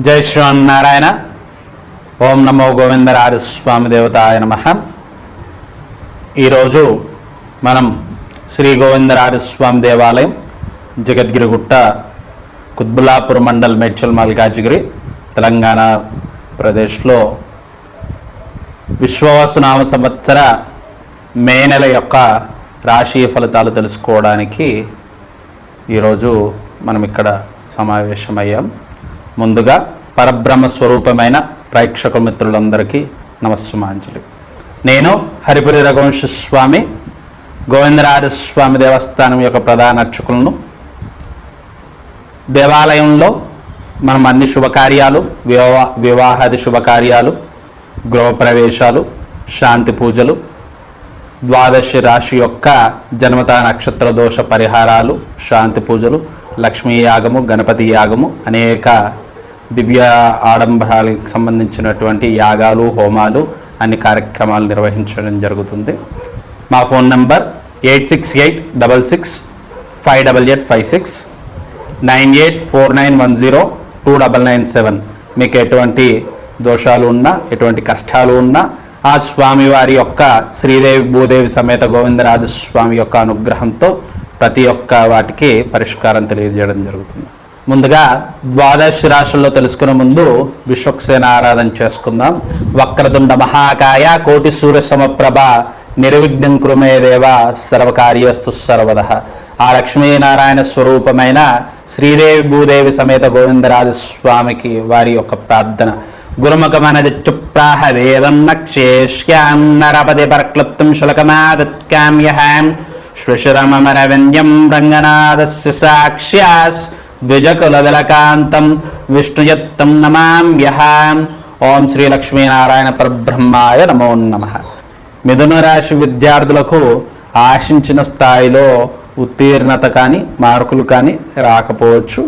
జై శ్రీమన్నారాయణ. ఓం నమో గోవిందరాజ స్వామి దేవతాయ నమః. ఈరోజు మనం శ్రీ గోవిందరాజ స్వామి దేవాలయం, జగద్గిరిగుట్ట, కుత్బుల్లాపూర్ మండల్, మేడ్చల్ మల్కాజిగిరి, తెలంగాణ ప్రదేశ్లో విశ్వావసునామ సంవత్సర మే నెల యొక్క రాశి ఫలితాలు తెలుసుకోవడానికి ఈరోజు మనం ఇక్కడ సమావేశమయ్యాం. ముందుగా పరబ్రహ్మ స్వరూపమైన ప్రేక్షక మిత్రులందరికీ నమస్సుమాంజలి. నేను హరిపురి రఘువంశ స్వామి, గోవిందరాజస్వామి దేవస్థానం యొక్క ప్రధాన అర్చకులను. దేవాలయంలో మనం అన్ని శుభకార్యాలు, వివాహాది శుభకార్యాలు, గృహప్రవేశాలు, శాంతి పూజలు, ద్వాదశి రాశి యొక్క జన్మత నక్షత్ర దోష పరిహారాలు, శాంతి పూజలు, లక్ష్మీ యాగము, గణపతి యాగము, అనేక దివ్య ఆడంబరాలకు సంబంధించినటువంటి యాగాలు, హోమాలు, అన్ని కార్యక్రమాలు నిర్వహించడం జరుగుతుంది. మా ఫోన్ నంబర్ 8686658856, 9849102997. మీకు ఎటువంటి దోషాలు ఉన్నా, ఎటువంటి కష్టాలు ఉన్నా ఆ స్వామివారి యొక్క శ్రీదేవి భూదేవి సమేత గోవిందరాజస్వామి యొక్క అనుగ్రహంతో ప్రతి ఒక్క వాటికి పరిష్కారం తెలియజేయడం జరుగుతుంది. ముందుగా ద్వాదశ రాశుల్లో తెలుసుకునే ముందు విశ్వక్సేన ఆరాధన చేసుకుందాం. వక్రతుండ మహాకాయ కోటి సూర్య సమప్రభ నిర్విఘ్నం కురుమే దేవ సర్వకార్యస్తు సర్వదః. ఆ లక్ష్మీనారాయణ స్వరూపమైన శ్రీదేవి భూదేవి సమేత గోవిందరాజస్వామికి వారి యొక్క ప్రార్థన. గురుముఖమనదిత్యుప్రాహ వేదం నక్షేష్యాం నరపతి పరక్లుప్తం శులకమాదత్కామ్యహాం శ్వశురమరవింద్యం రంగనాథస్య సాక్ష్యాస్ ద్విజకులదలకాంతం విష్ణుయత్తం నమామ్యహాం. ఓం శ్రీ లక్ష్మీనారాయణ పరబ్రహ్మాయ నమో నమః. మిథున రాశి విద్యార్థులకు ఆశించిన స్థాయిలో ఉత్తీర్ణత కానీ, మార్కులు కానీ రాకపోవచ్చు.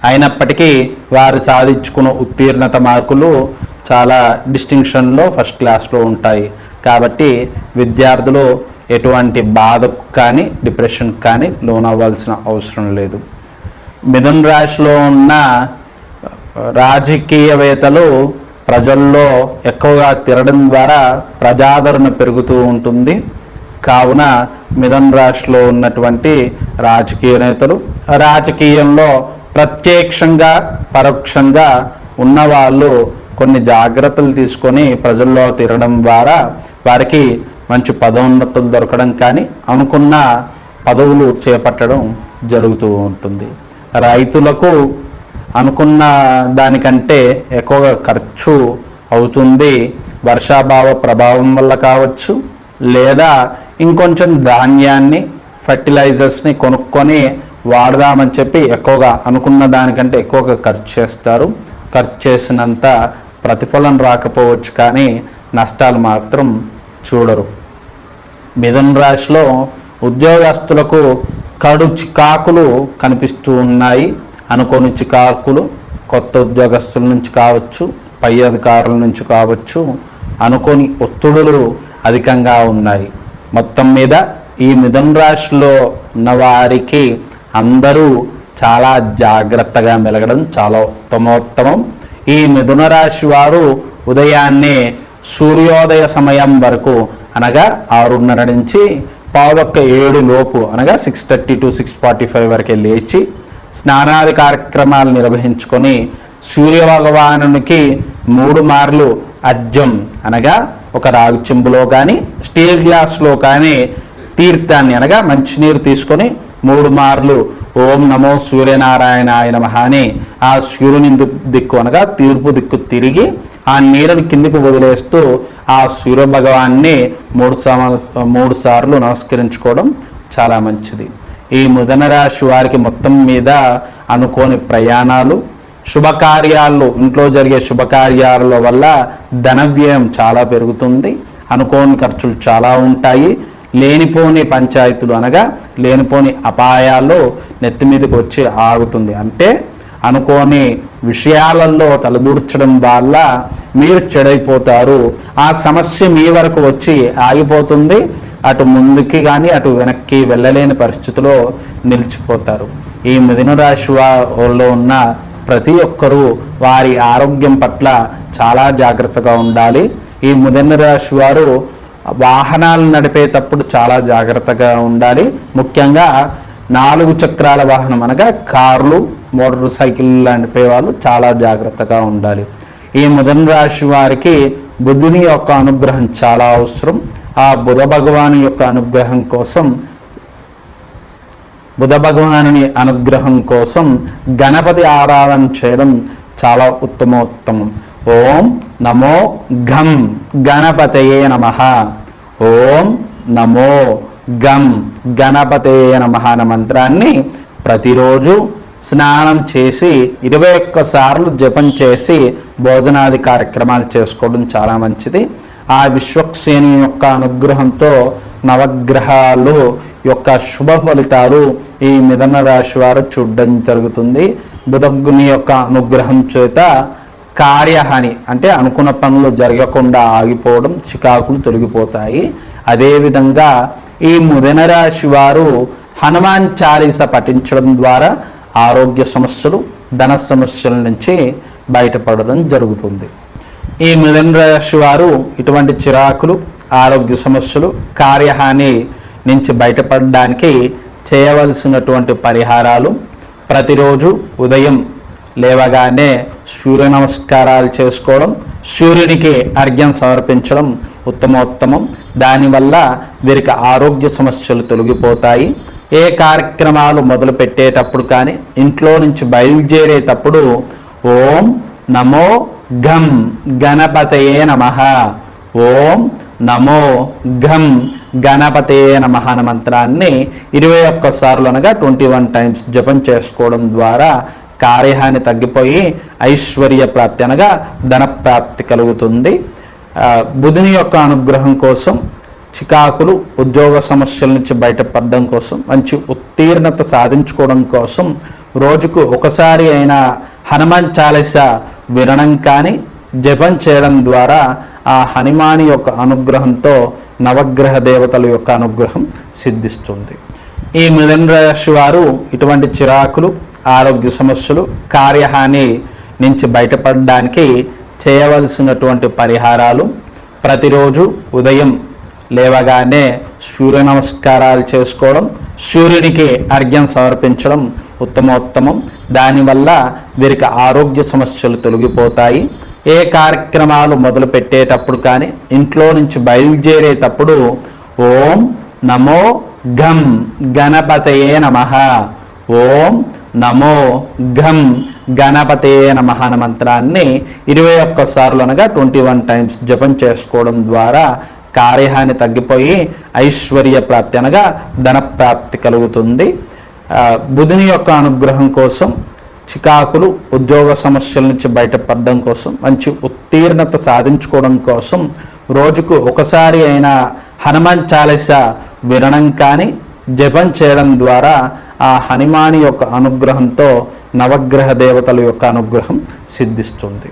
అయినప్పటికీ వారు సాధించుకున్న ఉత్తీర్ణత మార్కులు చాలా డిస్టింక్షన్లో ఫస్ట్ క్లాస్లో ఉంటాయి. కాబట్టి విద్యార్థులు ఎటువంటి బాధకు కానీ, డిప్రెషన్కి కానీ లోనవ్వాల్సిన అవసరం లేదు. మిథున రాశిలో ఉన్న రాజకీయవేత్తలు ప్రజల్లో ఎక్కువగా తిరగడం ద్వారా ప్రజాదరణ పెరుగుతూ ఉంటుంది. కావున మిథున రాశిలో ఉన్నటువంటి రాజకీయ నేతలు, రాజకీయంలో ప్రత్యక్షంగా పరోక్షంగా ఉన్నవాళ్ళు కొన్ని జాగ్రత్తలు తీసుకొని ప్రజల్లో తిరగడం ద్వారా వారికి మంచి పదోన్నతులు దొరకడం కానీ, అనుకున్న పదవులు చేపట్టడం జరుగుతూ ఉంటుంది. రైతులకు అనుకున్న దానికంటే ఎక్కువగా ఖర్చు అవుతుంది. వర్షాభావ ప్రభావం వల్ల కావచ్చు, లేదా ఇంకొంచెం ధాన్యాన్ని, ఫర్టిలైజర్స్ని కొనుక్కొని వాడదామని చెప్పి ఎక్కువగా అనుకున్న దానికంటే ఎక్కువగా ఖర్చు చేస్తారు. ఖర్చు చేసినంత ప్రతిఫలం రాకపోవచ్చు, కానీ నష్టాలు మాత్రం చూడరు. మిథున రాశిలో ఉద్యోగస్తులకు కడు చికాకులు కనిపిస్తూ ఉన్నాయి. అనుకోని చికాకులు కొత్త ఉద్యోగస్తుల నుంచి కావచ్చు, పై అధికారుల నుంచి కావచ్చు, అనుకోని ఒత్తిడులు అధికంగా ఉన్నాయి. మొత్తం మీద ఈ మిథున రాశిలో ఉన్నవారికి అందరూ చాలా జాగ్రత్తగా మెలగడం చాలా ఉత్తమోత్తమం. ఈ మిథున రాశి వారు ఉదయాన్నే సూర్యోదయ సమయం వరకు, అనగా 6:30 నుంచి 6:15 లోపు, అనగా 6:30 to 6:45 వరకే లేచి స్నానాది కార్యక్రమాలు నిర్వహించుకొని సూర్యభగవానునికి 3 మార్లు అర్ఘ్యం, అనగా ఒక రాగి చెంబులో కానీ స్టీల్ గ్లాస్లో కానీ తీర్థాన్ని, అనగా మంచినీరు తీసుకొని 3 మార్లు ఓం నమో సూర్యనారాయణాయ నమః అని ఆ సూర్యుని దిక్కు, అనగా తూర్పు దిక్కు తిరిగి ఆ నీరుని కిందికి వదిలేస్తూ ఆ సూర్య భగవాన్ని 3 సార్లు నమస్కరించుకోవడం చాలా మంచిది. ఈ మిథున రాశి వారికి మొత్తం మీద అనుకోని ప్రయాణాలు, శుభకార్యాలు, ఇంట్లో జరిగే శుభకార్యాల వల్ల ధన వ్యయం చాలా పెరుగుతుంది. అనుకోని ఖర్చులు చాలా ఉంటాయి. లేనిపోని పంచాయతీలు, అనగా లేనిపోని అపాయాలు నెత్తి మీదకి వచ్చి ఆగుతుంది. అంటే అనుకోని విషయాలలో తలదూర్చడం వల్ల మీరు చెడైపోతారు. ఆ సమస్య మీ వరకు వచ్చి ఆగిపోతుంది. అటు ముందుకి కానీ అటు వెనక్కి వెళ్ళలేని పరిస్థితిలో నిలిచిపోతారు. ఈ మిథున రాశి వారిలో ఉన్న ప్రతి ఒక్కరూ వారి ఆరోగ్యం పట్ల చాలా జాగ్రత్తగా ఉండాలి. ఈ మిథున రాశి వారు వాహనాలు నడిపేటప్పుడు చాలా జాగ్రత్తగా ఉండాలి. ముఖ్యంగా 4 చక్రాల వాహనం అనగా కార్లు, మోటార్ సైకిళ్ళు నడిపే వాళ్ళు చాలా జాగ్రత్తగా ఉండాలి. ఈ మిథున రాశి వారికి బుధుని యొక్క అనుగ్రహం చాలా అవసరం. ఆ బుధ భగవాను యొక్క అనుగ్రహం కోసం గణపతి ఆరాధన చేయడం చాలా ఉత్తమోత్తమం. ఓం నమో ఘం గణపతయే నమః. ఓం నమో గం గణపతయే నమః అనే మంత్రాన్ని ప్రతిరోజు స్నానం చేసి 21 సార్లు జపం చేసి భోజనాది కార్యక్రమాలు చేసుకోవడం చాలా మంచిది. ఆ విశ్వక్సేని యొక్క అనుగ్రహంతో నవగ్రహాలు యొక్క శుభ ఫలితాలు ఈ మిథున రాశి వారు చూడడం జరుగుతుంది. బుధగ్ని యొక్క అనుగ్రహం చేత కార్యహాని అంటే అనుకున్న పనులు జరగకుండా ఆగిపోవడం, చికాకులు తొలగిపోతాయి. అదేవిధంగా ఈ మిథున రాశి వారు హనుమాన్ చాలీస పఠించడం ద్వారా ఆరోగ్య సమస్యలు, ధన సమస్యల నుంచి బయటపడడం జరుగుతుంది. ఈ మిథున రాశి వారు ఇటువంటి చిరాకులు, ఆరోగ్య సమస్యలు, కార్యహాని నుంచి బయటపడడానికి చేయవలసినటువంటి పరిహారాలు: ప్రతిరోజు ఉదయం లేవగానే సూర్య నమస్కారాలు చేసుకోవడం, సూర్యునికి అర్ఘ్యం సమర్పించడం ఉత్తమోత్తమం. దానివల్ల వీరికి ఆరోగ్య సమస్యలు తొలగిపోతాయి. ఏ కార్యక్రమాలు మొదలు పెట్టేటప్పుడు కానీ, ఇంట్లో నుంచి బయలుదేరేటప్పుడు ఓం నమో ఘం గణపతయే నమః, ఓం నమో ఘం గణపతయే నమః అనే మంత్రాన్ని 21 సార్లు అనగా 21 టైమ్స్ జపం చేసుకోవడం ద్వారా కార్యహాని తగ్గిపోయి ఐశ్వర్య ప్రాప్తి అనగా ధన ప్రాప్తి కలుగుతుంది. బుధుని యొక్క అనుగ్రహం కోసం, చికాకులు, ఉద్యోగ సమస్యల నుంచి బయటపడడం కోసం, మంచి ఉత్తీర్ణత సాధించుకోవడం కోసం రోజుకు ఒకసారి అయినా హనుమాన్ చాలీస వినడం కానీ జపం చేయడం ద్వారా ఆ హనుమాని యొక్క అనుగ్రహంతో నవగ్రహ దేవతల యొక్క అనుగ్రహం సిద్ధిస్తుంది. ఈ మిథున రాశి వారు ఇటువంటి చిరాకులు, ఆరోగ్య సమస్యలు, కార్యహాని నుంచి బయటపడడానికి చేయవలసినటువంటి పరిహారాలు: ప్రతిరోజు ఉదయం లేవగానే సూర్య నమస్కారాలు చేసుకోవడం, సూర్యునికి అర్ఘ్యం సమర్పించడం ఉత్తమోత్తమం. దానివల్ల వీరికి ఆరోగ్య సమస్యలు తొలగిపోతాయి. ఏ కార్యక్రమాలు మొదలు పెట్టేటప్పుడు కానీ, ఇంట్లో నుంచి బయలుదేరేటప్పుడు ఓం నమో ఘం గణపతయే నమః, ఓం నమో ఘం గణపతయే నమః అనే మంత్రాన్ని 21 సార్లు అనగా 21 టైమ్స్ జపం చేసుకోవడం ద్వారా కార్యహాని తగ్గిపోయి ఐశ్వర్య ప్రాప్తి అనగా ధన ప్రాప్తి కలుగుతుంది. బుధుని యొక్క అనుగ్రహం కోసం, చికాకులు, ఉద్యోగ సమస్యల నుంచి బయటపడడం కోసం, మంచి ఉత్తీర్ణత సాధించుకోవడం కోసం రోజుకు ఒకసారి అయినా హనుమాన్ చాలీస వినడం కానీ జపం చేయడం ద్వారా ఆ హనుమాని యొక్క అనుగ్రహంతో నవగ్రహ దేవతల యొక్క అనుగ్రహం సిద్ధిస్తుంది.